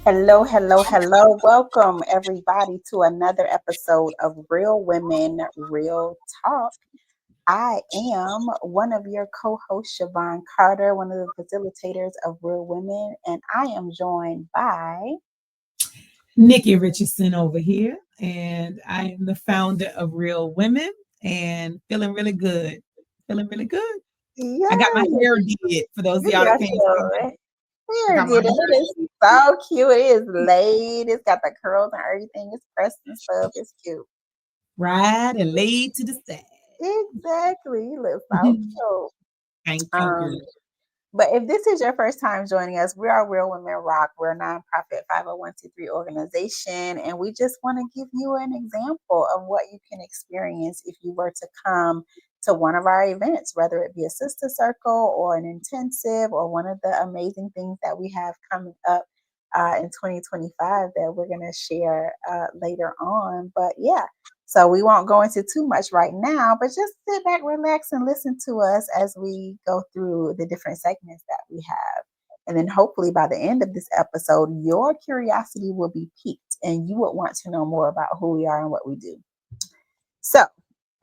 Hello, hello, hello. Welcome, everybody, to another episode of Real Women, Real Talk. I am one of your co hosts, Shavon Carter, one of the facilitators of Real Women, and I am joined by. Nikki Richardson over here, and I am the founder of Real Women and feeling really good. Feeling really good. I got my Yes, hair did for those of you y'all that got can't see me. your I hair got my did. hair It is did. so cute. It is laid. It's got the curls and everything. It's pressed and stuff. It's cute. Fried and laid to the side. Exactly. You look so cute. Thank you, Um, girl. But if this is your first time joining us, we are Real Women Rock. We're a nonprofit 501c3 organization, and we just want to give you an example of what you can experience if you were to come to one of our events, whether it be a sister circle or an intensive or one of the amazing things that we have coming up in 2025 that we're going to share later on. But yeah, so we won't go into too much right now, but just sit back, relax, and listen to us as we go through the different segments that we have. And then hopefully by the end of this episode, your curiosity will be piqued and you would want to know more about who we are and what we do. So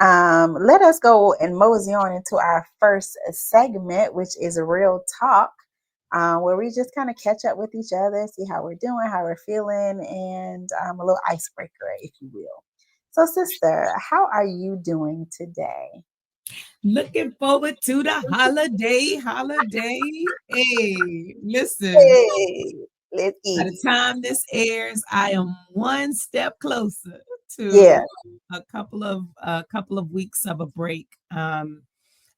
let us go and mosey on into our first segment, which is Real Talk, where we just kind of catch up with each other, see how we're doing, how we're feeling, and a little icebreaker, if you will. So, sister, how are you doing today? Looking forward to the holiday. Hey, listen. Hey, let's By get the it. time this airs, I am one step closer Yeah. to a couple of weeks of a break.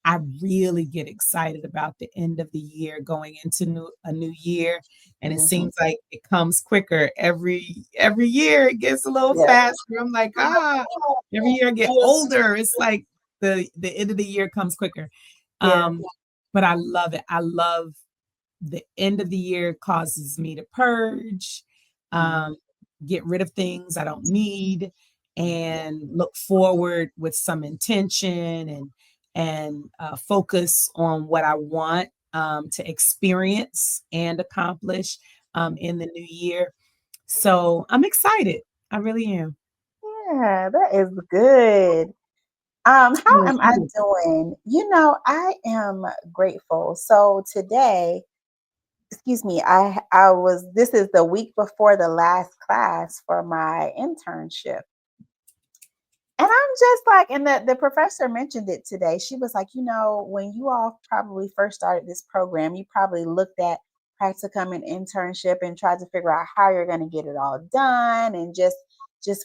I really get excited about the end of the year, going into a new year, and it Hmm. seems like it comes quicker every year. It gets a little Yeah. faster. I'm like, every year I get older. It's like the end of the year comes quicker. Yeah. Um, but I love it. I love the end of the year causes me to purge, Mhm. um, get rid of things I don't need, and look forward with some intention and focus on what I want to experience and accomplish in the new year. So I'm excited. I really am. Yeah, that is good. How So am I doing? I am grateful. So today, excuse me, I was this is the week before the last class for my internship. And I'm just like, and the professor mentioned it today. She was like, when you all probably first started this program, you probably looked at practicum and internship and tried to figure out how you're going to get it all done and just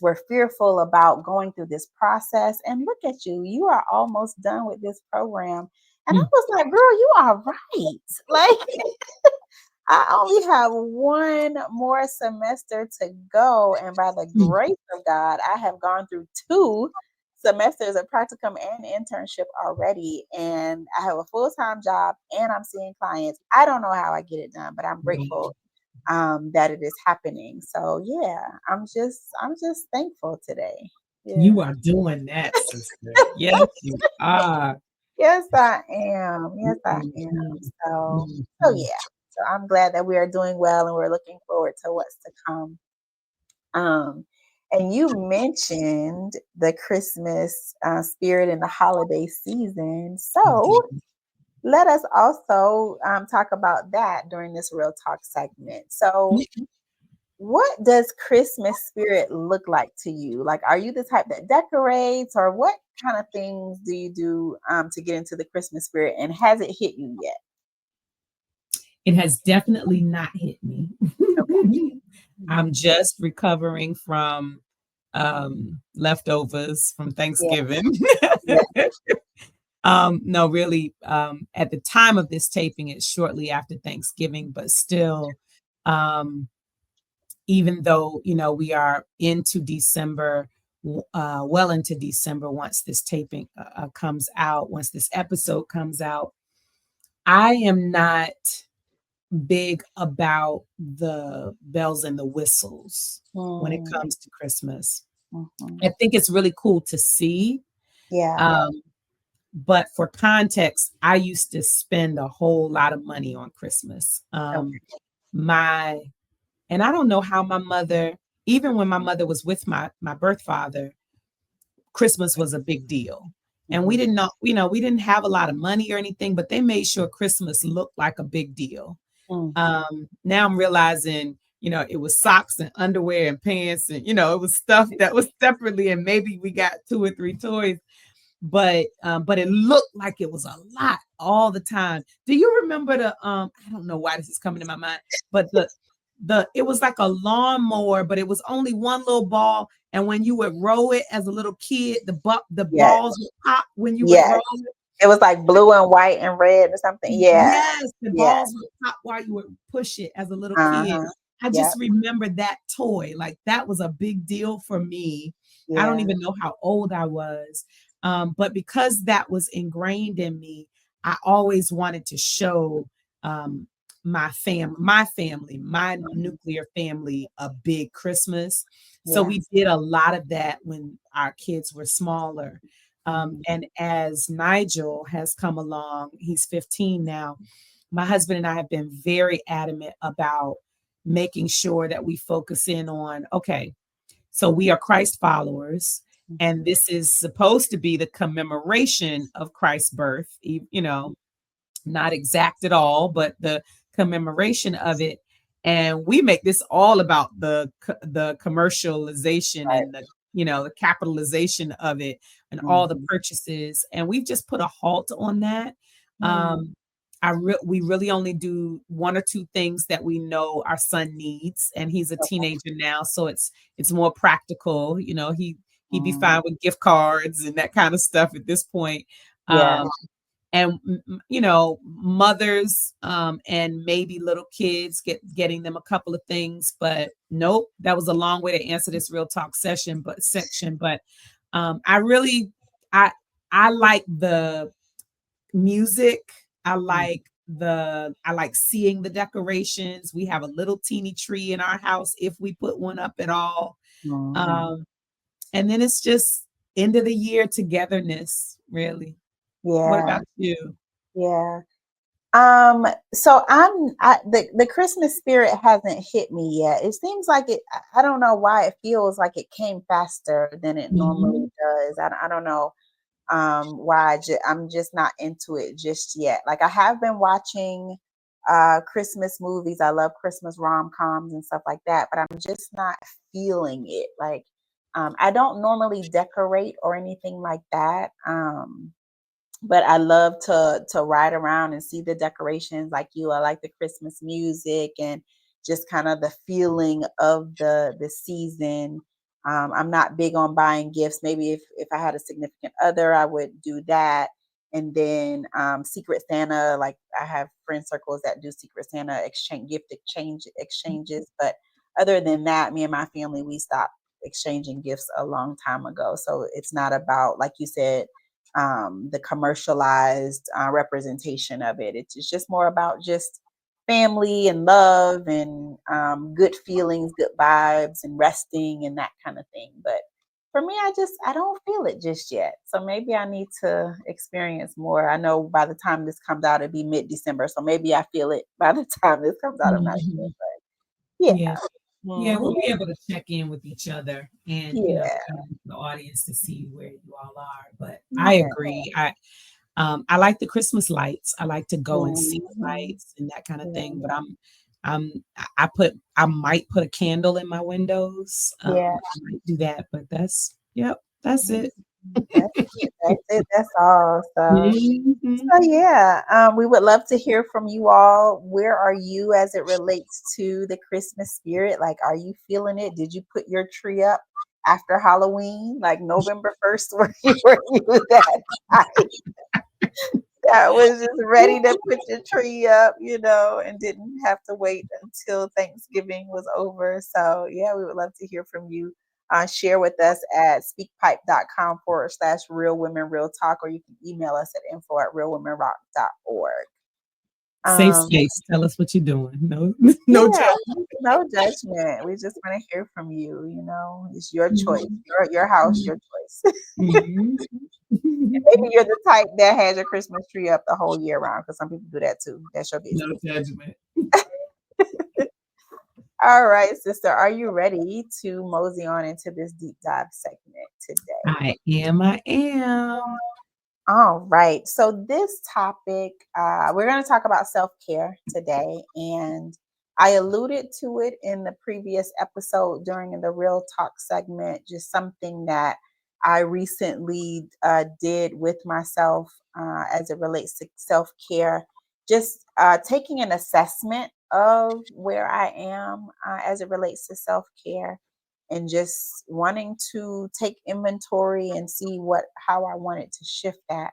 were fearful about going through this process. And look at you, you are almost done with this program. And I mm, was like, girl, you are right. Like I only have one more semester to go, and by the mm, grace of God, I have gone through two semesters of practicum and internship already, and I have a full-time job and I'm seeing clients. I don't know how I get it done, but I'm mm. grateful that it is happening. So yeah, I'm just thankful today. Yeah. You are doing that, sister. Yes, you are. Yes, I am. Yes, I am. Mhm, So mhm. yeah. So I'm glad that we are doing well and we're looking forward to what's to come. Um, and you mentioned the Christmas spirit in the holiday season. So let us also talk about that during this Real Talk segment. So, what does Christmas spirit look like to you? Like, are you the type that decorates, or what kind of things do you do to get into the Christmas spirit? And has it hit you yet? It has definitely not hit me. Okay. I'm Mhm. just recovering from leftovers from Yeah. Thanksgiving. Yeah. No, really, at the time of this taping, it's shortly after Thanksgiving, but still, um, even though, we are into December, well into December, once this taping comes out, once this episode comes out, I am not big about the bells and the whistles when it Mm, comes to Christmas. mhm. I think it's really cool to see. Yeah. Um, but for context, I used to spend a whole lot of money on Christmas. Okay. My And I don't know how my mother, even when my mother was with my birth father, Christmas was a big deal. And we Mhm. didn't know, we didn't have a lot of money or anything, but they made sure Christmas looked like a big deal. Mhm. Now I'm realizing, it was socks and underwear and pants and, it was stuff that was separately, and maybe we got two or three toys, but it looked like it was a lot all the time. Do you remember I don't know why this is coming to my mind, but it was like a lawnmower, but it was only one little ball. And when you would roll it as a little kid, the Yes. balls would pop when you would Yes. roll It was like blue and white and red or something. Yeah. Yes, the Yeah. balls would pop while you would push it as a little kid. Uh-huh. I Yep. just remember that toy, like, that was a big deal for me. I don't Yeah. even know how old I was, but because that was ingrained in me, I always wanted to show, um, my Mhm. nuclear family a big Christmas. So Yeah. we did a lot of that when our kids were smaller. Mhm. And as Nigel has come along, he's 15 now. My husband and I have been very adamant about making sure that we focus in on, okay, so we are Christ followers, and Mhm. this is supposed to be the commemoration of Christ's birth, not exact at all, but the commemoration of it. And we make this all about the commercialization Right. and the capitalization of it and all the Mhm. purchases. And we've just put a halt on that. Mm. Um, we really only do one or two things that we know our son needs, and he's a Okay. teenager now, so it's more practical. He'd be Mm. fine with gift cards and that kind of stuff at this point. Yeah. Um, and mothers, and maybe little kids, getting them a couple of things, but nope, that was a long way to answer this real talk section. But I really, i I like the music. Mm. I like seeing the decorations. We have a little teeny tree in our house, if we put one up at all. Mhm. um and then it's just end of the year togetherness, really. What Yeah. about you? Yeah. So the Christmas spirit hasn't hit me yet. It seems like I don't know why it feels like it came faster than it normally Mhm. does. I don't know why I'm just not into it just yet. Like I have been watching Christmas movies. I love Christmas rom-coms and stuff like that, but I'm just not feeling it. Like I don't normally decorate or anything like that. But I love to ride around and see the decorations like you. I like the Christmas music and just kind of the feeling of the season. I'm not big on buying gifts. Maybe if I had a significant other, I would do that. And then Secret Santa, like I have friend circles that do Secret Santa exchanges. But other than that, me and my family, we stopped exchanging gifts a long time ago. So it's not about, like you said, the commercialized representation of it. It's just more about just family and love and good feelings, good vibes, and resting and that kind of thing. But for me, I don't feel it just yet. So maybe I need to experience more. I know by the time this comes out, it'll be mid-December. So maybe I feel it by the time this comes out. I'm not sure. Mhm. Yeah. Yeah. Yeah, Mhm. we'll be able to check in with each other and, Yeah. the audience to see where you all are. But I Yeah. agree. I like the Christmas lights. I like to go and see the Mhm. lights and that kind of thing. Yeah. But I might put a candle in my windows. Yeah. I might do that, but that's Mhm. it. That's it. That's it. That's all. Mhm. So yeah, we would love to hear from you all. Where are you as it relates to the Christmas spirit? Like, are you feeling it? Did you put your tree up after Halloween, like November 1st, were you that type that was just ready to put your tree up, and didn't have to wait until Thanksgiving was over? So yeah, we would love to hear from you. Share with us at speakpipe.com/real women real talk, or you can email us at info@realwomenrock.org. Safe Um, space. Tell us what you're doing. No, no yeah, judgment. no judgment. We just want to hear from you. It's your choice, Mhm. your house, your choice. Mhm. Maybe you're the type that has your Christmas tree up the whole year round, because some people do that too. That's your No business. judgment. All right, sister, are you ready to mosey on into this deep dive segment today? I am. All right. So this topic, we're going to talk about self-care today, and I alluded to it in the previous episode during the real talk segment. Just something that I recently did with myself as it relates to self-care. Just taking an assessment of where I am as it relates to self-care and just wanting to take inventory and see what how I wanted to shift that.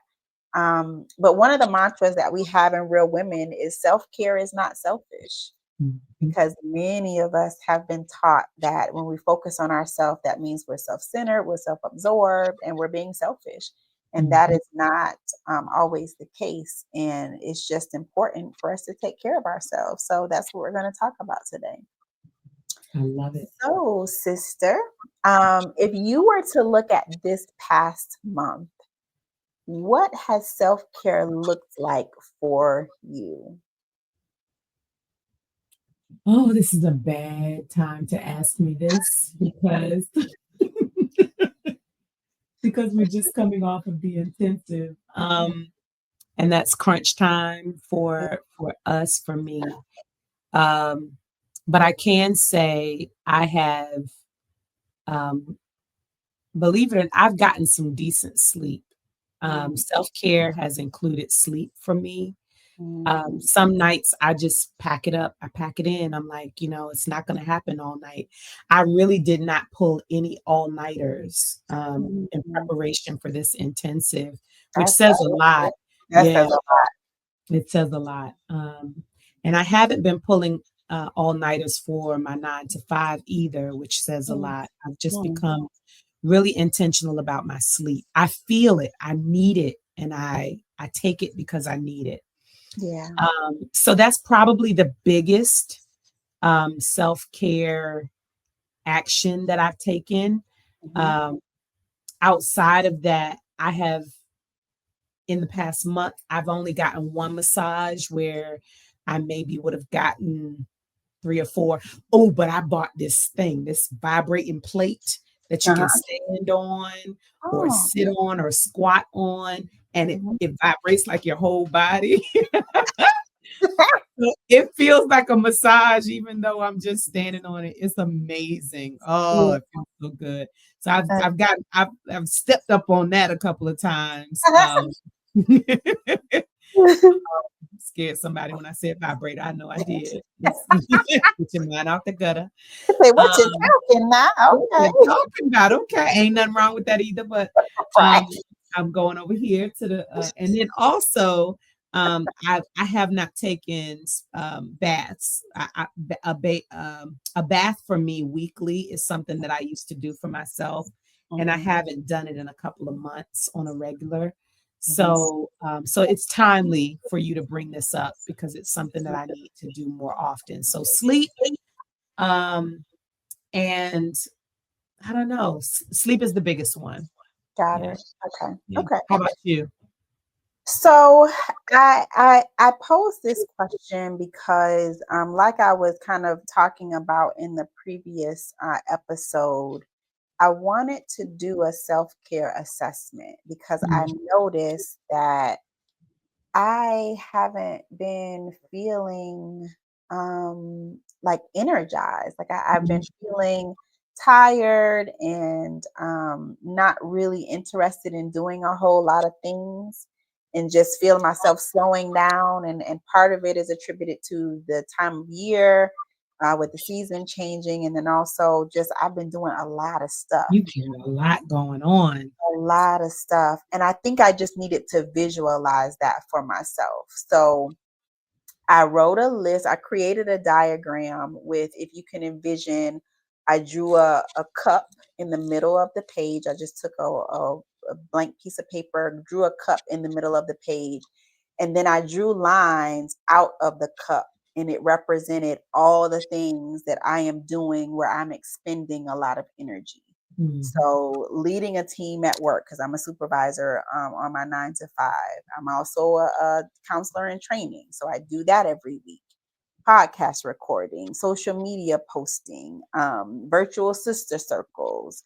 But one of the mantras that we have in Real Women is self-care is not selfish, Mhm, because many of us have been taught that when we focus on ourselves, that means we're self-centered, we're self-absorbed, and we're being selfish. And that mhm. is not always the case. And it's just important for us to take care of ourselves. So that's what we're going to talk about today. I love it. So, sister, if you were to look at this past month, what has self-care looked like for you? Oh, this is a bad time to ask me this because we're just coming off of the intensive. Mhm. And that's crunch time for us, for me. Um, but I can say I have, um, believe it or not, I've gotten some decent sleep. Mm, Self-care has included sleep for me. mhm, Some nights I just pack it up, I pack it in. I'm like, it's not going to happen all night. I really did not pull any all-nighters in mhm. preparation for this intensive, which That's says a good. lot. That Yeah, says a lot. it says a lot. And I haven't been pulling all-nighters for my 9 to 5 either, which says a Mm, lot. I've just mm, become really intentional about my sleep. I feel it. I need it, and I take it because I need it. yeah. So that's probably the biggest self-care action that I've taken. Mhm, Um, Outside of that, I have, in the past month, I've only gotten one massage where I maybe would have gotten 3 or 4. Oh, but I bought this thing, this vibrating plate that you can uh-huh. stand on or Oh, sit on or squat on, and it, mhm. it vibrates like your whole body. It feels like a massage, even though I'm just standing on it. It's amazing. Oh, Yeah. it feels so good. So I've stepped up on that a couple of times. Scared somebody when I said vibrator. I know I did. It's get your mind out the gutter. Say, what you Um, talking now? what Okay. you talking about? Okay, ain't nothing wrong with that either. But Right. um, I'm going over here to the and then also I have not taken baths. A bath for me weekly is something that I used to do for myself, and I Mhm, haven't done it in a couple of months on a regular. mhm. So it's timely for you to bring this up because it's something that I need to do more often. So sleep, um, and I don't know. Sleep is the biggest one. Got Yeah, it. Okay. yeah. Okay. How about you? So I posed this question because like I was kind of talking about in the previous episode, I wanted to do a self-care assessment because I Mm, noticed that I haven't been feeling like energized. Like I've mm, been feeling tired and not really interested in doing a whole lot of things and just feeling myself slowing down. And part of it is attributed to the time of year with the season changing. And then also just I've been doing a lot of stuff. you got a lot going on. A lot of stuff. And I think I just needed to visualize that for myself. So I wrote a list. I created a diagram with, if you can envision, I drew a cup in the middle of the page. I just took a blank piece of paper, drew a cup in the middle of the page, and then I drew lines out of the cup. And it represented all the things that I am doing where I'm expending a lot of energy. Mhm. So, leading a team at work, because I'm a supervisor on my 9 to 5. I'm also a counselor in training. So, I do that every week. podcast recording, social media posting, virtual sister circles,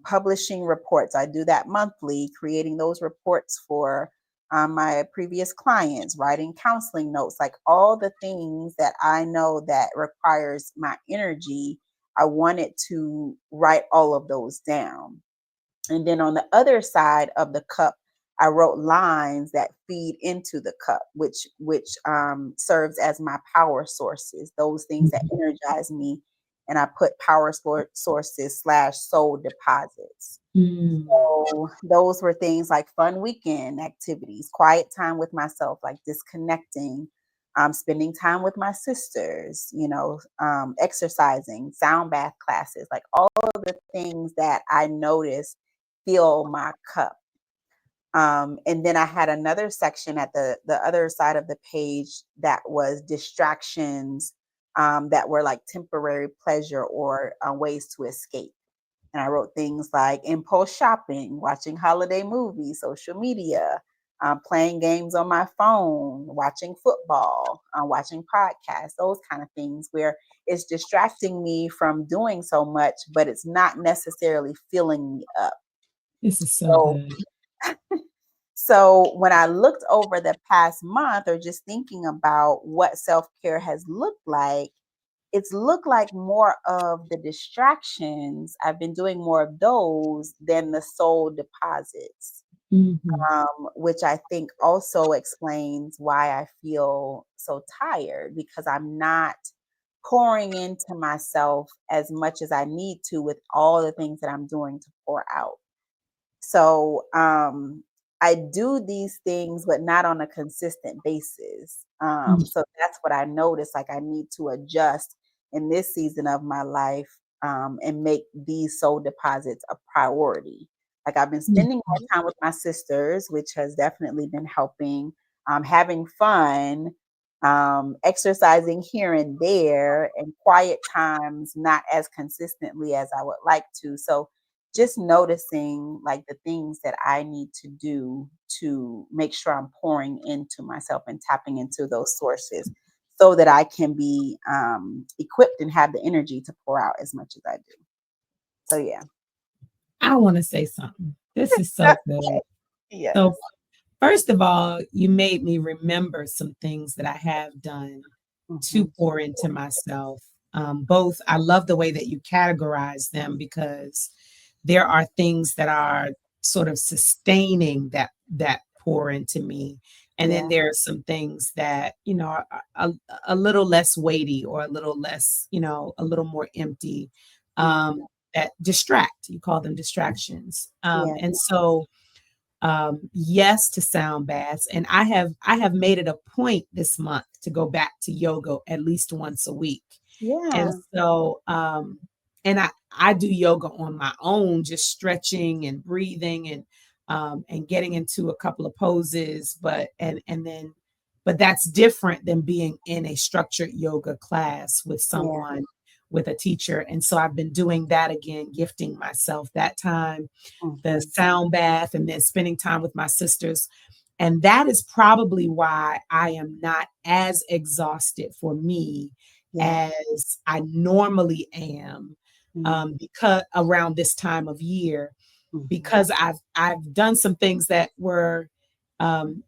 publishing reports. I do that monthly, creating those reports for my previous clients, writing counseling notes, like all the things that I know that requires my energy. I wanted to write all of those down. And then on the other side of the cup, I wrote lines that feed into the cup, which serves as my power sources, those things that Mhm. energize me. And I put power sources slash soul deposits. Mm. So those were things like fun weekend activities, quiet time with myself, like disconnecting, spending time with my sisters, exercising, sound bath classes, like all of the things that I notice fill my cup. And then I had another section at the other side of the page that was distractions, that were like temporary pleasure or ways to escape. And I wrote things like impulse shopping, watching holiday movies, social media, playing games on my phone, watching football, watching podcasts, those kind of things where it's distracting me from doing so much, but it's not necessarily filling me up. This is so So, good. so when I looked over the past month or just thinking about what self care has looked like, it's looked like more of the distractions. I've been doing more of those than the soul deposits, Mhm. which I think also explains why I feel so tired because I'm not pouring into myself as much as I need to with all the things that I'm doing to pour out. So I do these things, but not on a consistent basis. Mm. So that's what I noticed. Like I need to adjust in this season of my life, and make these soul deposits a priority. Like I've been spending more Mhm. time with my sisters, which has definitely been helping. Having fun, exercising here and there, and quiet times not as consistently as I would like to. So just noticing like the things that I need to do to make sure I'm pouring into myself and tapping into those sources so that I can be equipped and have the energy to pour out as much as I do. So, yeah. I wanna say something. This is so good. So, Yes. first of all, you made me remember some things that I have done to Hmm. pour into myself. Both, I love the way that you categorize them because there are things that are sort of sustaining that pour into me, and then Yeah. there are some things that are a little less weighty or a little less, a little more empty, Hmm. that distract. You call them distractions, Yeah. and so yes to sound baths, and I have made it a point this month to go back to yoga at least once a week. And Yeah. so and I do yoga on my own, just stretching and breathing and getting into a couple of poses, but that's different than being in a structured yoga class with Yeah. someone, with a teacher. And so I've been doing that again, gifting myself that time, the Hmm. sound bath, and then spending time with my sisters. And that is probably why I am not as exhausted for me Yeah. as I normally am, Hmm. because around this time of year, Hmm. because I've done some things that were, um,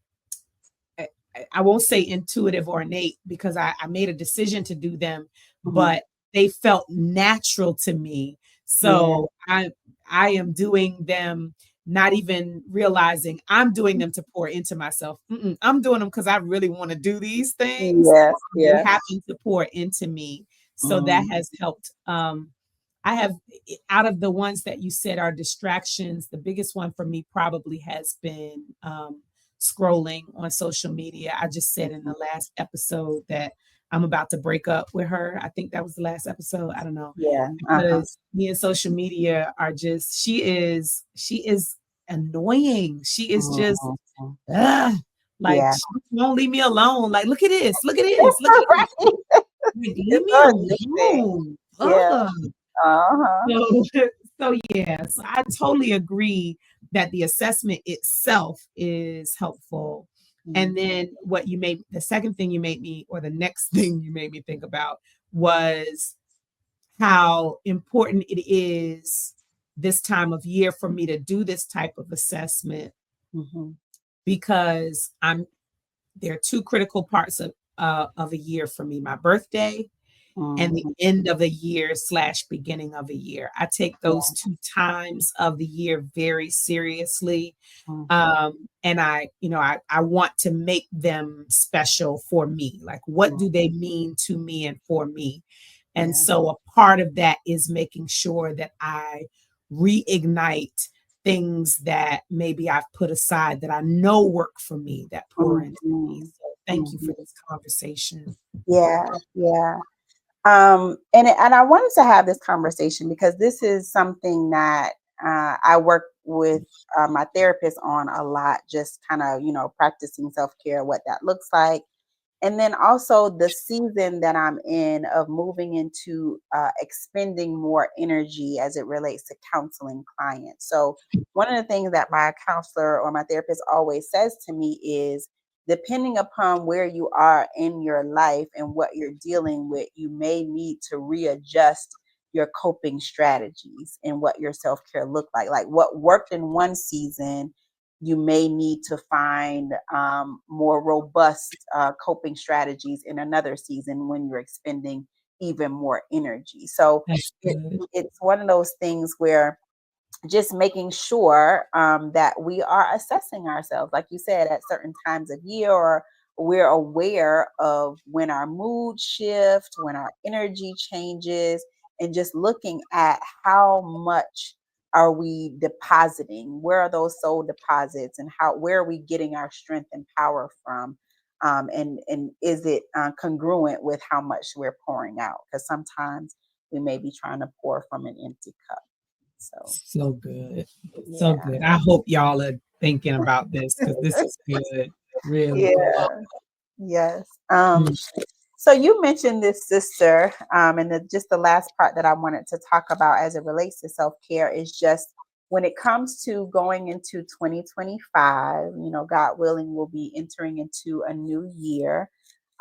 I won't say intuitive or innate because I made a decision to do them, Hmm. but they felt natural to me. Yeah. So I am doing them, not even realizing I'm doing them to pour into myself. I'm doing them because I really want to do these things. Yes. They Yes. happen to pour into me. So that Mm. has helped. I have, out of the ones that you said are distractions, the biggest one for me probably has been scrolling on social media. I just said in the last episode that I'm about to break up with her. I think that was the last episode. I don't know. Yeah. Uh-huh. Because me and social media are just, she is annoying. She is just Mhm. ugh, like Yeah. she won't leave me alone. Like, look at this, look at this, look at this. Right. Like, leave It's me so addicting. alone. Yeah. Ugh. Uh-huh. So, so yeah, so I totally agree that the assessment itself is helpful. And Mm, then the second thing you made me, or the next thing you made me think about was how important it is this time of year for me to do this type of assessment, mhm, because there are two critical parts of a year for me: my birthday and the mhm. end of a year slash beginning of a year. I take those Yeah. two times of the year very seriously. Mhm. And I want to make them special for me. Like, what Yeah. do they mean to me and for me? And Yeah. so a part of that is making sure that I reignite things that maybe I've put aside that I know work for me, that pour into me. Mhm. So thank you for Mhm. this conversation. Yeah. Yeah. And I wanted to have this conversation because this is something that I work with my therapist on a lot, just kind of, practicing self care, what that looks like. And then also the season that I'm in of moving into expending more energy as it relates to counseling clients. So, one of the things that my counselor or my therapist always says to me is, depending upon where you are in your life and what you're dealing with, you may need to readjust your coping strategies and what your self care look like. Like what worked in one season, you may need to find more robust coping strategies in another season when you're expending even more energy. So That's it, good. it's one of those things where just making sure that we are assessing ourselves, like you said, at certain times of year, or we're aware of when our mood shift, when our energy changes, and just looking at how much are we depositing, where are those soul deposits, and how where are we getting our strength and power from, and is it congruent with how much we're pouring out, because sometimes we may be trying to pour from an empty cup. So So good. So yeah. good. I hope y'all are thinking about this, because this is good. Really good. Yeah. Yes. Mm. So you mentioned this sister, and just the last part that I wanted to talk about as it relates to self care is just when it comes to going into 2025. God willing, we'll be entering into a new year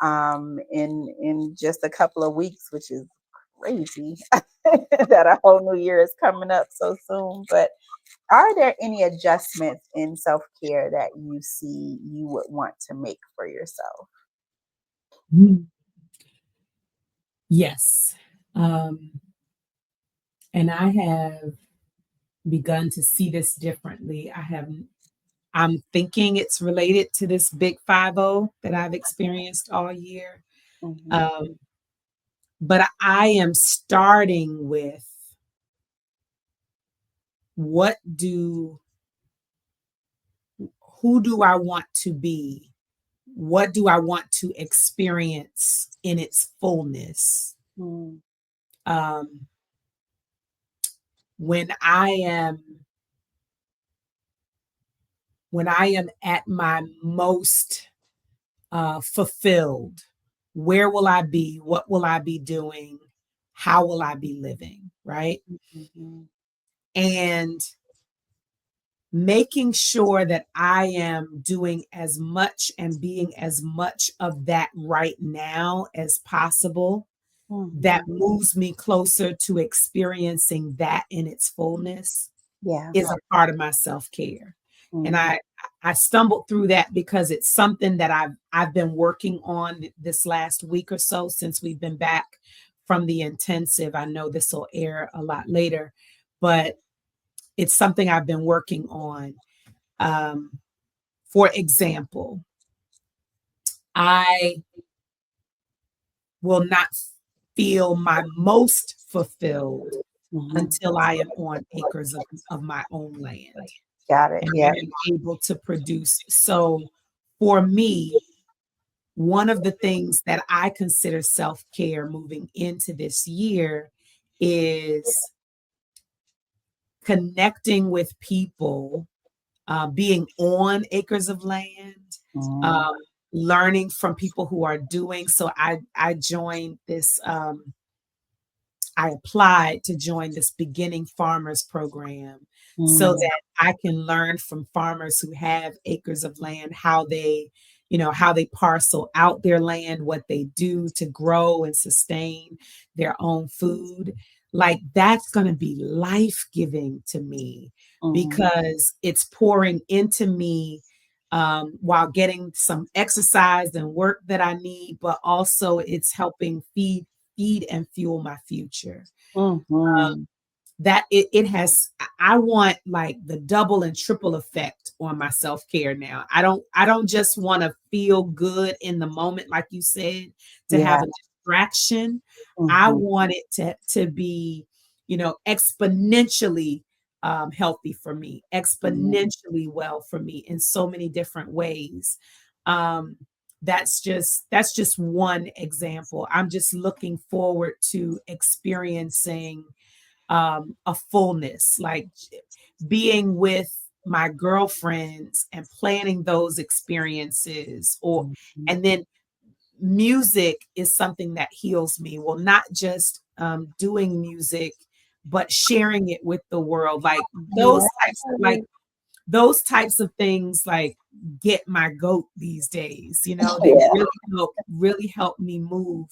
in just a couple of weeks, which is crazy that a whole new year is coming up so soon. But are there any adjustments in self care that you see you would want to make for yourself? Mm. Yes. Um, and I have begun to see this differently. I'm thinking it's related to this big 50 that I've experienced all year. Hmm. Um, but I am starting with, what do who do I want to be? What do I want to experience in its fullness? Mm, Um, when I am at my most fulfilled, where will I be? What will I be doing? How will I be living? Right. mhm, And making sure that I am doing as much and being as much of that right now as possible, that mhm. moves me closer to experiencing that in its fullness, Yeah. is a part of my self-care. And Mhm, I stumbled through that because it's something that I've been working on this last week or so since we've been back from the intensive. I know this will air a lot later, but it's something I've been working on. Um, for example, I will not feel my most fulfilled mhm. until I am on acres of my own land Got it. and I Yeah. am able to produce. So for me, one of the things that I consider self care moving into this year is connecting with people, being on acres of land, Mm, um, learning from people who are doing. So I joined this. I applied to join this beginning farmers program so mm, that I can learn from farmers who have acres of land how they how they parcel out their land, what they do to grow and sustain their own food. Like that's going to be life giving to me Mhm. because it's pouring into me while getting some exercise and work that I need, but also it's helping feed and fuel my future. Mhm. That it has, I want like the double and triple effect on my self-care now. I don't just want to feel good in the moment, like you said, to Yeah. have a distraction. I Mhm. want it to be, exponentially healthy for me, Mhm. exponentially well for me in so many different ways. Um, that's just one example. I'm just looking forward to experiencing a fullness, like being with my girlfriends and planning those experiences, or Mhm. and then music is something that heals me. Well, not just doing music, but sharing it with the world, like Yes. those types of things, like get my goat these days. They Yeah. really help me move.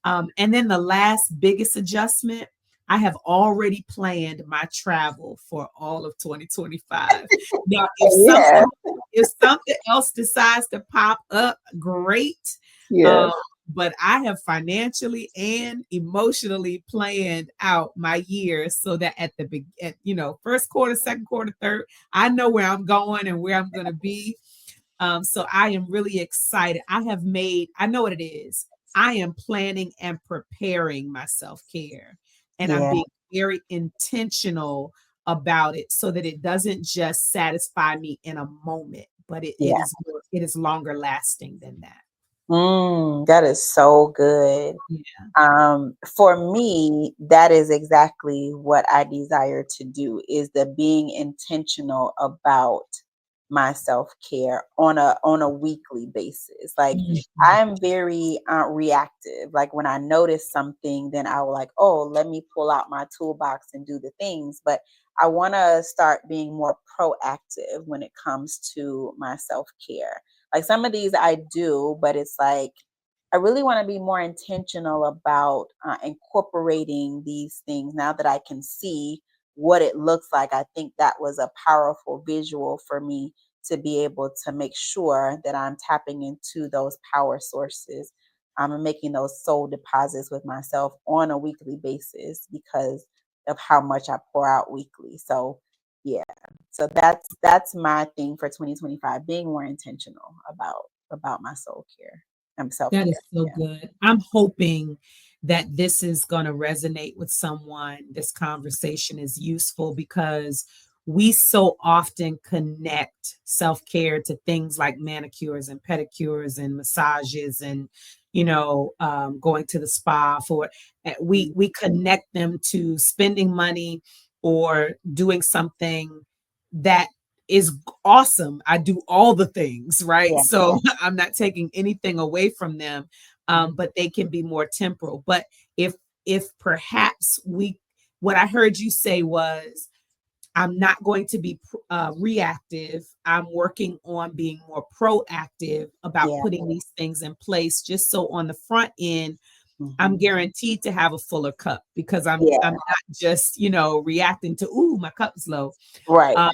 And then the last biggest adjustment, I have already planned my travel for all of 2025. Now Yeah. if something else decides to pop up, great. Yes. um, but I have financially and emotionally planned out my year so that at the first quarter, second quarter, third, I know where I'm going and where I'm going to be. So I am really excited. I know what it is. I am planning and preparing my self care, and I'm Yeah. being very intentional about it so that it doesn't just satisfy me in a moment, but Yeah. it is longer lasting than that. That is so good. Yeah. For me, that is exactly what I desire to do is the being intentional about my self-care on a weekly basis. Like Mhm. I'm very reactive. Like when I notice something, then I will like, oh, let me pull out my toolbox and do the things. But I want to start being more proactive when it comes to my self-care. Like some of these I do, but it's like I really want to be more intentional about incorporating these things now that I can see what it looks like. I think that was a powerful visual for me to be able to make sure that I'm tapping into those power sources. I'm making those soul deposits with myself on a weekly basis because of how much I pour out weekly. So, yeah. So that's my thing for 2025, being more intentional about my soul care and That self-care. is so Yeah. good. I'm hoping that this is going to resonate with someone. This conversation is useful because we so often connect self care to things like manicures and pedicures and massages and going to the spa for Mm. we connect them to spending money or doing something that is awesome. I do all the things, right? Yeah. So I'm not taking anything away from them, Mhm. but they can be more temporal. But if perhaps what I heard you say was, I'm not going to be reactive. I'm working on being more proactive about Yeah. putting these things in place, just so on the front end I'm Mhm. guaranteed to have a fuller cup because I'm Yeah. not just reacting to, ooh, my cup is low. Right. um,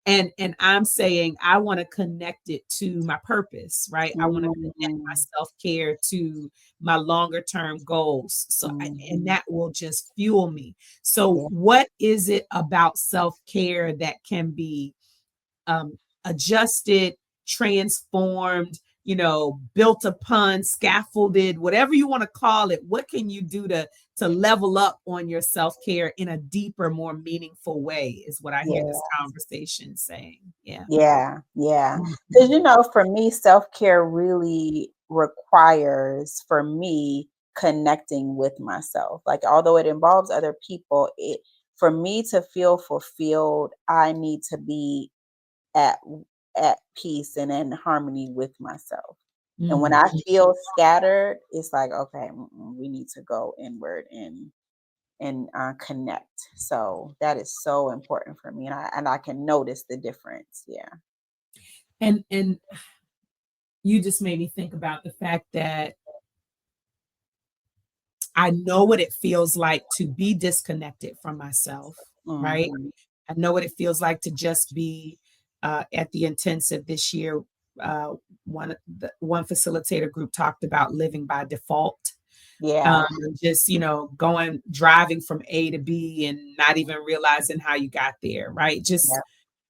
and I'm saying I want to connect it to my purpose, right? I want to connect my Mm. self-care to my longer term goals. And Mhm. that will just fuel me. So Yeah. what is it about self-care that can be adjusted, transformed, built upon, scaffolded, whatever you want to call it? What can you do to level up on your self-care in a deeper, more meaningful way is what I hear this Yeah. conversation saying. Yeah. Yeah. Yeah. Because Mhm. for me, self-care really requires for me connecting with myself. Like although it involves other people, it for me to feel fulfilled, I need to be at at peace and in harmony with myself. And when I Mhm. feel scattered, it's like, okay, we need to go inward and connect. So that is so important for me, and I can notice the difference. Yeah. And you just made me think about the fact that I know what it feels like to be disconnected from myself, right? Mhm. I know what it feels like to just be at the intensive this year. Uh, one facilitator group talked about living by default, Yeah. just going driving from A to B and not even realizing how you got there, right? Yeah. Just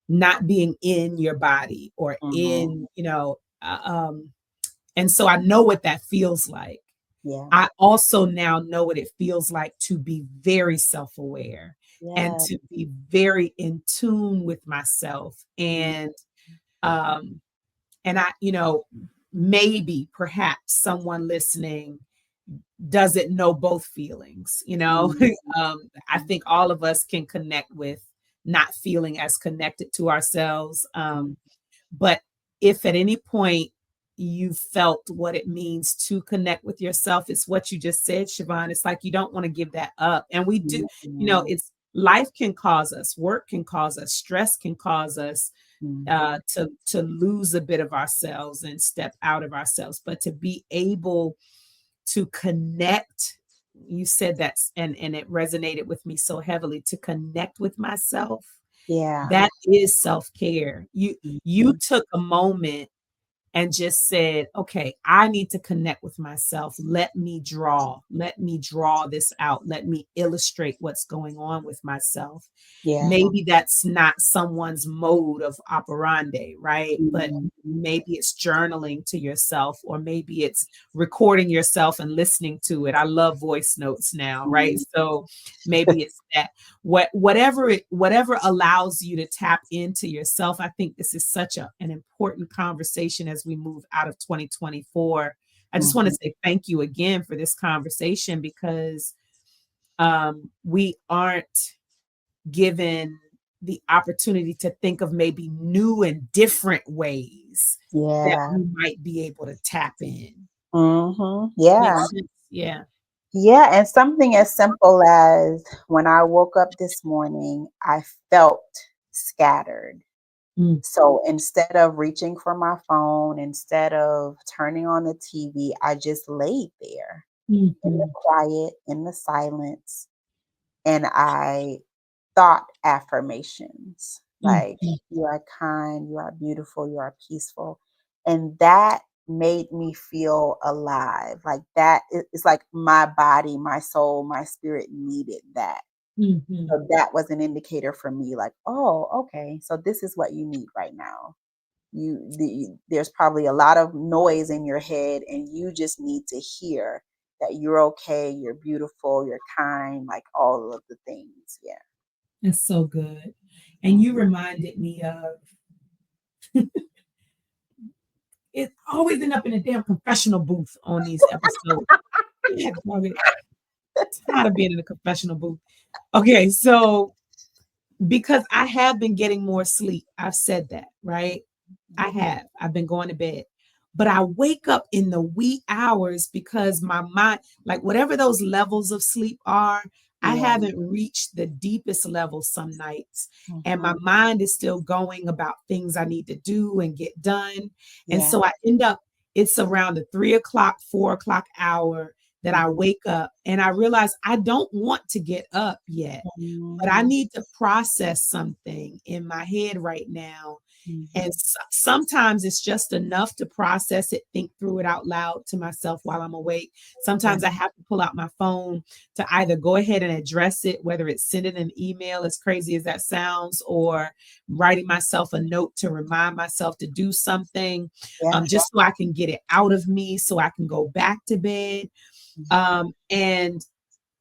not being in your body or Mhm. in, and so I know what that feels like. Yeah. I also now know what it feels like to be very self-aware and Yeah. to be very in tune with myself. Mhm. Um, and maybe perhaps someone listening doesn't know both feelings, you know? Mhm. I think all of us can connect with not feeling as connected to ourselves. Mhm. But if at any point you felt what it means to connect with yourself, it's what you just said, Shavon. It's like you don't want to give that up. And we do, Mhm. it's life can cause us, work can cause us, stress can cause us Mhm. to lose a bit of ourselves and step out of ourselves. But to be able to connect, you said that, and it resonated with me so heavily, to connect with myself, Yeah. that is self-care. You Mhm. took a moment and just said, okay, I need to connect with myself. Let me draw this out. Let me illustrate what's going on with myself. Yeah. Maybe that's not someone's mode of operandi, right? But Mhm. maybe it's journaling to yourself, or maybe it's recording yourself and listening to it. I love voice notes now, right? Mhm. So maybe it's that whatever allows you to tap into yourself. I think this is such an important conversation as we move out of 2024. I just want to Mhm. say thank you again for this conversation, because we aren't given the opportunity to think of maybe new and different ways that Yeah. we might be able to tap in. Mhm. Yeah. Makes sense. Yeah. Yeah, and something as simple as when I woke up this morning, I felt scattered. Mm, So instead of reaching for my phone, instead of turning on the TV, I just laid there in the mhm, quiet, in the silence, and I thought affirmations like, mhm. "You are kind, you are beautiful, you are peaceful." And that made me feel alive. Like that, it's like my body, my soul, my spirit needed that. Mhm. So that was an indicator for me, like, "Oh, okay, so this is what you need right now." There's probably a lot of noise in your head, and you just need to hear that you're okay, you're beautiful, you're kind, like all of the things. Yeah. That's so good. And you Mhm. reminded me of it always end up in a damn confessional booth on these episodes. Yeah, dog it. Tired of being in a confessional booth. Okay, so because I have been getting more sleep, I've said that, right? I have. I've been going to bed. But I wake up in the wee hours because my mind, like whatever those levels of sleep are, I Yeah. haven't reached the deepest level some nights. And my Mhm. mind is still going about things I need to do and get done. And Yeah. so I end up, it's around the 3 o'clock, 4 o'clock hour that I Mhm. wake up and I realize I don't want to get up yet, but I Mhm. need to process something in my head right now, and Mhm. sometimes it's just enough to process it, think through it out loud to myself while I'm awake. Yeah. Sometimes I have to pull out my phone to either go ahead and address it, whether it's sending an email, as crazy as that sounds, or writing myself a note to remind myself to do something, Yeah. just so I can get it out of me so I can go back to bed. Mhm.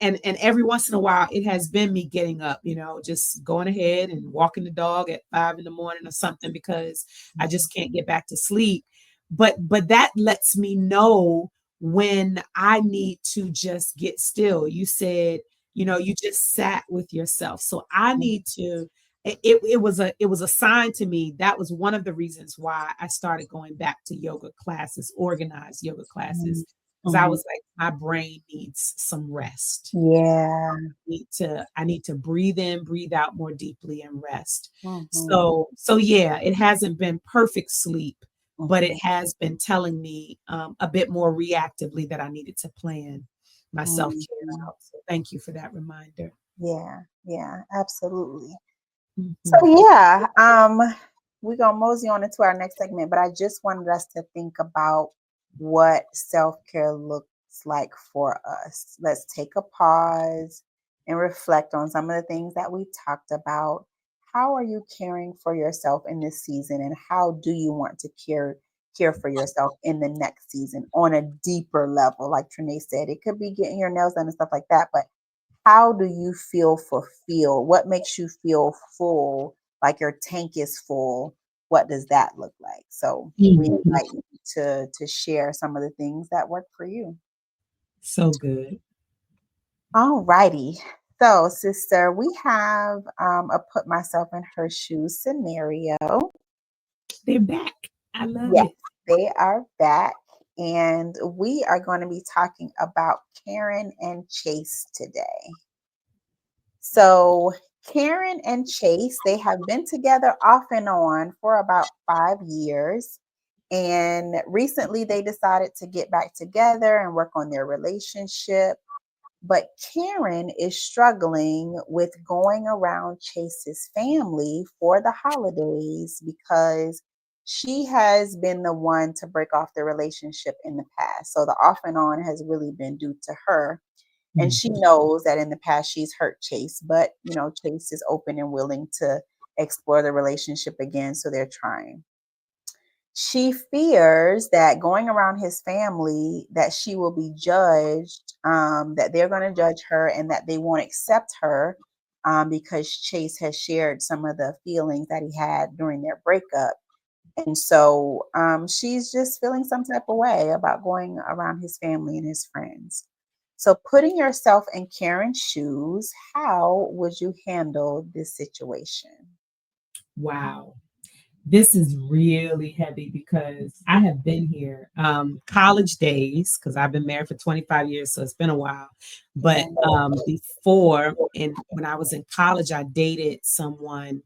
And every once in a while it has been me getting up, just going ahead and walking the dog at 5 in the morning or something, because I Mhm. just can't get back to sleep. But that lets me know when I need to just get still. You said, you just sat with yourself, so I need to, it was a sign to me. That was one of the reasons why I started going back to yoga classes, organized yoga Mhm. classes, because I Mhm. was like, my brain needs some rest. Yeah. I need to breathe in, breathe out more deeply and rest. Mhm. So yeah, it hasn't been perfect sleep, but it Mhm. has been telling me a bit more reactively that I needed to plan my self-care Mhm. out. So thank you for that reminder. Yeah, yeah, absolutely. So Mhm. yeah, we're gonna mosey on into our next segment, but I just wanted us to think about what self-care looks like for us. Let's take a pause and reflect on some of the things that we talked about. How are you caring for yourself in this season, and how do you want to care for yourself in the next season on a deeper level? Like Trenace said, it could be getting your nails done and stuff like that, but how do you feel fulfilled? What makes you feel full, like your tank is full? What does that look like? So we Mhm. invite you to share some of the things that work for you. So good. All righty. So, sister, we have a put myself in her shoes scenario. They're back. I love Yes, it. they are back. And we are going to be talking about Karen and Chase today. So Karen and Chase, they have been together off and on for about 5 years. And recently they decided to get back together and work on their relationship. But Karen is struggling with going around Chase's family for the holidays because she has been the one to break off the relationship in the past. So the off and on has really been due to her, and Mhm. she knows that in the past she's hurt Chase, but Chase is open and willing to explore the relationship again, so they're trying. She fears that going around his family, that she will be judged, that they're going to judge her and that they won't accept her, because Chase has shared some of the feelings that he had during their breakup. And so she's just feeling some type of way about going around his family and his friends. So, putting yourself in Karen's shoes, how would you handle this situation? Wow. This is really heavy because I have been here. College days, because I've been married for 25 years, so it's been a while. But Yeah. before, and when I was in college, I dated someone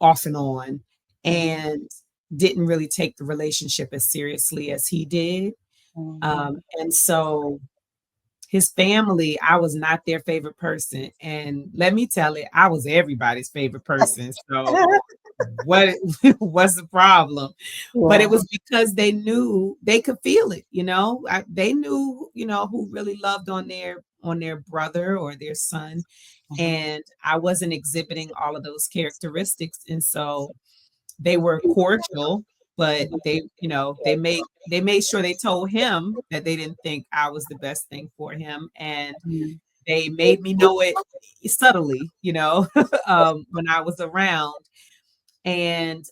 off and on Mhm. and didn't really take the relationship as seriously as he did. Mhm. And so his family, I was not their favorite person. And let me tell it, I was everybody's favorite person. So what what's the problem? But it Yeah. was because they knew they could feel it, they knew, who really loved on their brother or their son, Mhm. and I wasn't exhibiting all of those characteristics, and so they were cordial, but they made sure they told him that they didn't think I was the best thing for him, and Mhm. they made me know it subtly, when I was around. And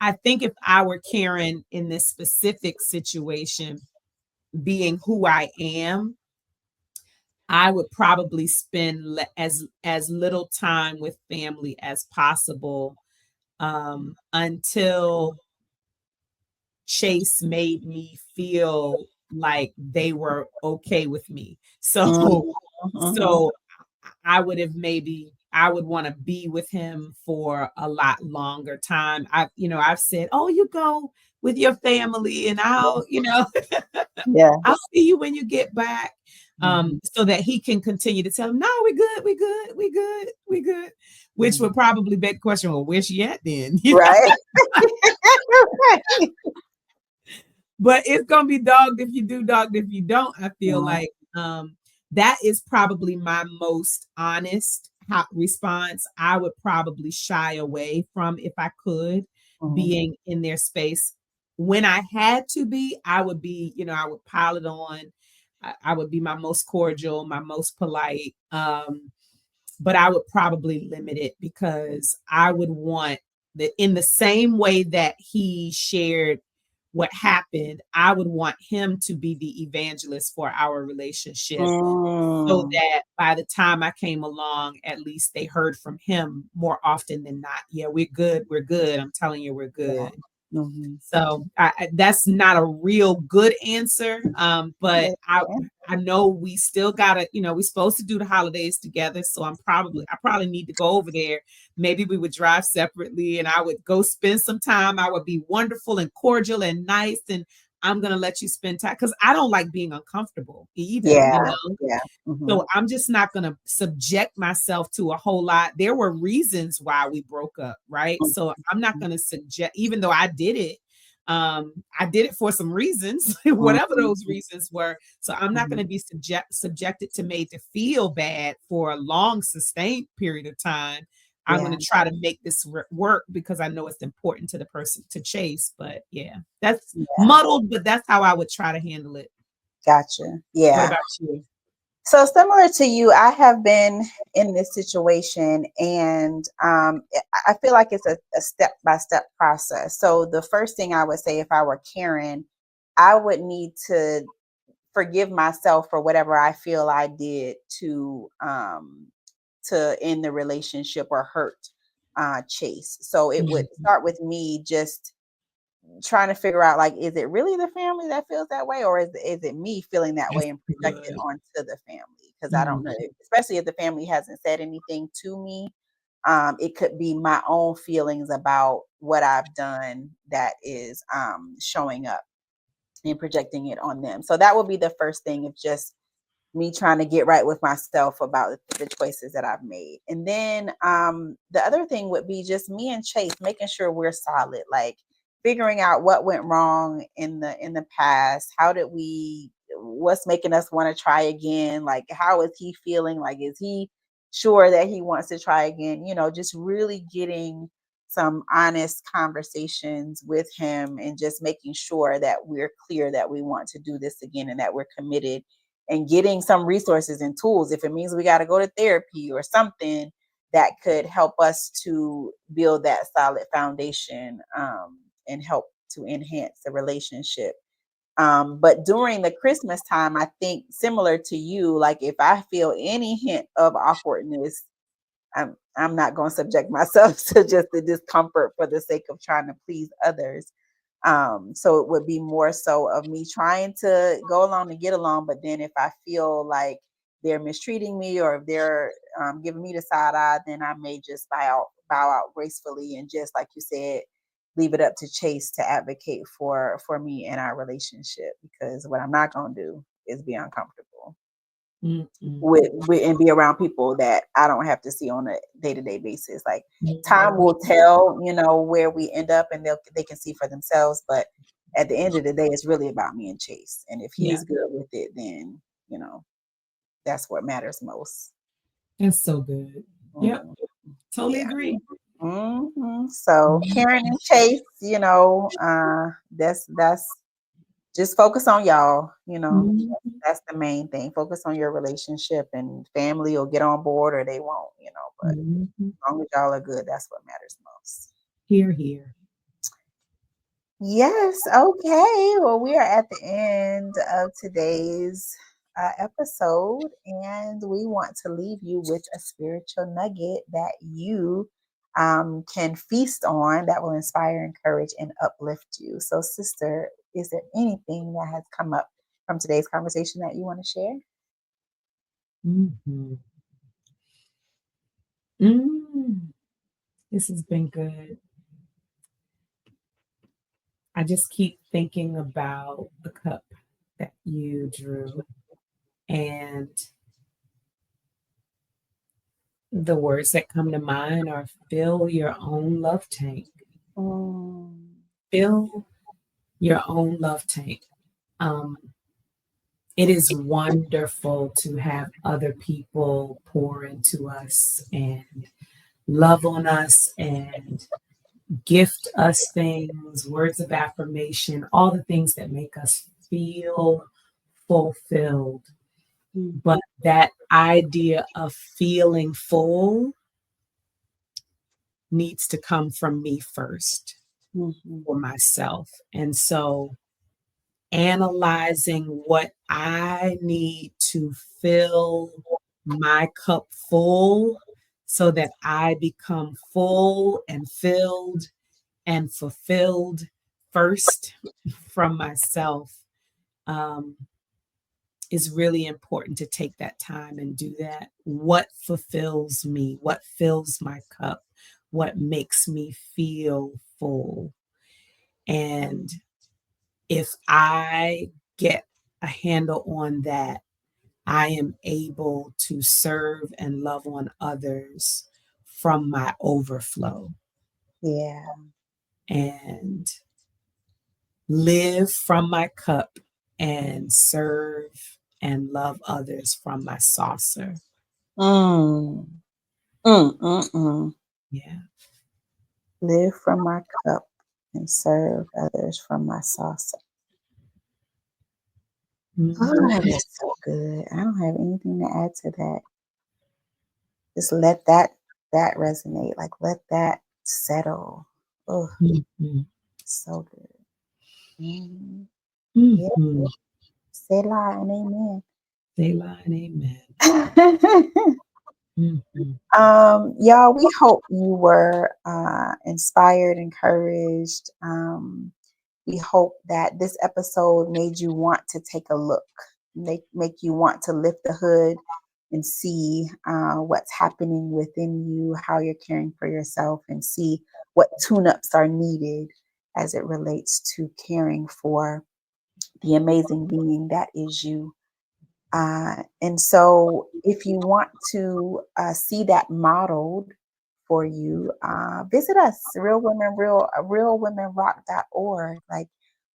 I think if I were Karen in this specific situation, being who I am, I would probably spend as little time with family as possible, until Chase made me feel like they were okay with me. Mhm. So Mhm. so I would have maybe I would want to be with him for a lot longer time. I've said, "Oh, you go with your family and Yeah. I'll see you when you get back." Mhm. So that he can continue to tell him, "No, we're good, we're good, we're good, we're good," which would Mhm. probably beg the question, well, where's she at then? Right. Right. But it's gonna be dogged if you do, dogged if you don't. I feel Mhm. like that is probably my most honest response. I would probably shy away from, if I could, Mhm. being in their space. When I had to be, I would be, I would pile it on. I would be my most cordial, my most polite. But I would probably limit it because I would want that in the same way that he shared what happened, I would want him to be the evangelist for our relationship so Mm. that by the time I came along, at least they heard from him more often than not. Yeah, we're good. We're good. I'm telling you, we're Yeah. good. Mhm. So that's not a real good answer. But That's I the I know we still gotta, we're supposed to do the holidays together. So I probably need to go over there. Maybe we would drive separately and I would go spend some time. I would be wonderful and cordial and nice. And I'm gonna let you spend time because I don't like being uncomfortable either, Yeah, you know. yeah. Mhm, So I'm just not going to subject myself to a whole lot. There were reasons why we broke up, right? So I'm not mhm, going to suggest, even though I did it for some reasons, mhm, whatever those mhm, reasons were. So I'm not going mhm. to be subjected to made to feel bad for a long sustained period of time. I'm going Yeah, to try to make this work because I know it's important to the person to chase. But yeah, that's yeah. muddled, but that's how I would try to handle it. Gotcha. What Yeah. about you? So similar to you, I have been in this situation, and I feel like it's a step by step process. So the first thing I would say, if I were Karen, I would need to forgive myself for whatever I feel I did to end the relationship or hurt Chase. So it would Mhm. start with me just trying to figure out, like, is it really the family that feels that way, or is it me feeling that That's way and project it good. onto the family? Because I don't know, Mhm. especially if the family hasn't said anything to me. It could be my own feelings about what I've done that is showing up and projecting it on them. So that would be the first thing, of just me trying to get right with myself about the choices that I've made. And then the other thing would be just me and Chase making sure we're solid, like figuring out what went wrong in the past. How did we what's making us want to try again? Like, how is he feeling? Like, is he sure that he wants to try again? Just really getting some honest conversations with him and just making sure that we're clear that we want to do this again and that we're committed, and getting some resources and tools if it means we got to go to therapy or something that could help us to build that solid foundation, and help to enhance the relationship. But during the Christmas time, I think similar to you, like if I feel any hint of awkwardness, I'm not going to subject myself to just the discomfort for the sake of trying to please others. So it would be more so of me trying to go along and get along, but then if I feel like they're mistreating me, or if they're giving me the side eye, then I may just bow out gracefully, and just like you said, leave it up to Chase to advocate for me and our relationship, because what I'm not going to do is be uncomfortable Mm-mm. with and be around people that I don't have to see on a day-to-day basis. Like, time Mhm. will tell, where we end up, and they can see for themselves. But at the end of the day, it's really about me and Chase. And if Yeah, he's good with it, then that's what matters most. that's so good. Yep, Mm, totally yeah. agree. So Mhm. Karen and Chase, that's just focus on y'all. Mhm. That's the main thing. Focus on your relationship, and family will get on board or they won't. But Mhm. as long as y'all are good, that's what matters most. Here, here. Yes. Okay. Well, we are at the end of today's episode, and we want to leave you with a spiritual nugget that you can feast on, that will inspire, encourage, and uplift you. So, sister, is there anything that has come up from today's conversation that you want to share? Mhm. Mm. This has been good. I just keep thinking about the cup that you drew, and the words that come to mind are fill your own love tank. Mm, Fill your own love tank. Um, it is wonderful to have other people pour into us and love on us and gift us things, words of affirmation, all the things that make us feel fulfilled. mm, But that idea of feeling full needs to come from me first, mhm, for myself. And so analyzing what I need to fill my cup full so that I become full and filled and fulfilled. first from myself, um, is really important to take that time and do that. What fulfills me? What fills my cup? What makes me feel full? And if I get a handle on that, I am able to serve and love on others from my overflow Yeah. and live from my cup and serve and love others from my saucer. Mm. Mm, mm, mm. Yeah. Live from my cup and serve others from my saucer. Oh, Mhm. that is so good. I don't have anything to add to that. Just let that resonate. Like let that settle. Oh, Mhm. so good. Mhm. Yeah. Mhm. Selah and Selah and amen. amen. Mhm. Y'all, we hope you were inspired, encouraged. We hope that this episode made you want to take a look, make you want to lift the hood and see what's happening within you, how you're caring for yourself, and see what tune-ups are needed as it relates to caring for the amazing being that is you. And so, if you want to see that modeled for you, visit us, realwomenrock.org. Like,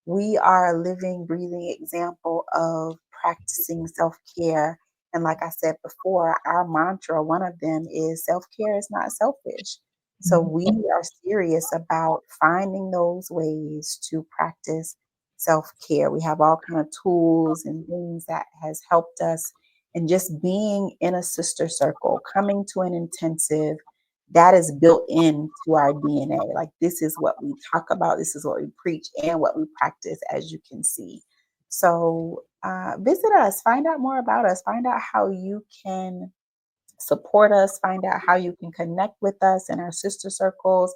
we are a living, breathing example of practicing self care. And like I said before, our mantra, one of them is self care is not selfish. So we Mhm. are serious about finding those ways to practice self-care. We have all kind of tools and things that has helped us, and just being in a sister circle, coming to an intensive, that is built into our DNA. Like this is what we talk about, this is what we preach and what we practice, as you can see. So visit us, find out more about us, find out how you can support us, find out how you can connect with us in our sister circles.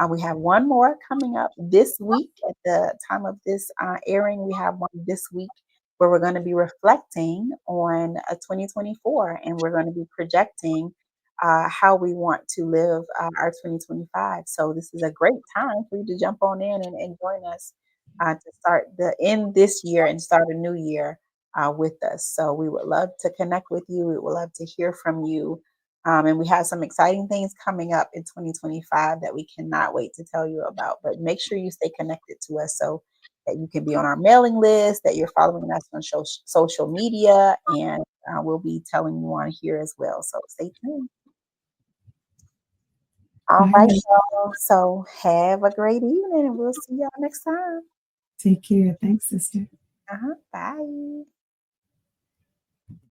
We have one more coming up this week. At the time of this airing, we have one this week where we're going to be reflecting on 2024, and we're going to be projecting how we want to live our 2025. So this is a great time for you to jump on in and join us to start the end this year and start a new year with us. So we would love to connect with you. We would love to hear from you. And we have some exciting things coming up in 2025 that we cannot wait to tell you about. But make sure you stay connected to us so that you can be on our mailing list, that you're following us on social media, and we'll be telling you on here as well. So stay tuned. All right, Bye. y'all. So have a great evening, and we'll see y'all next time. Take care. Thanks, sister. Bye.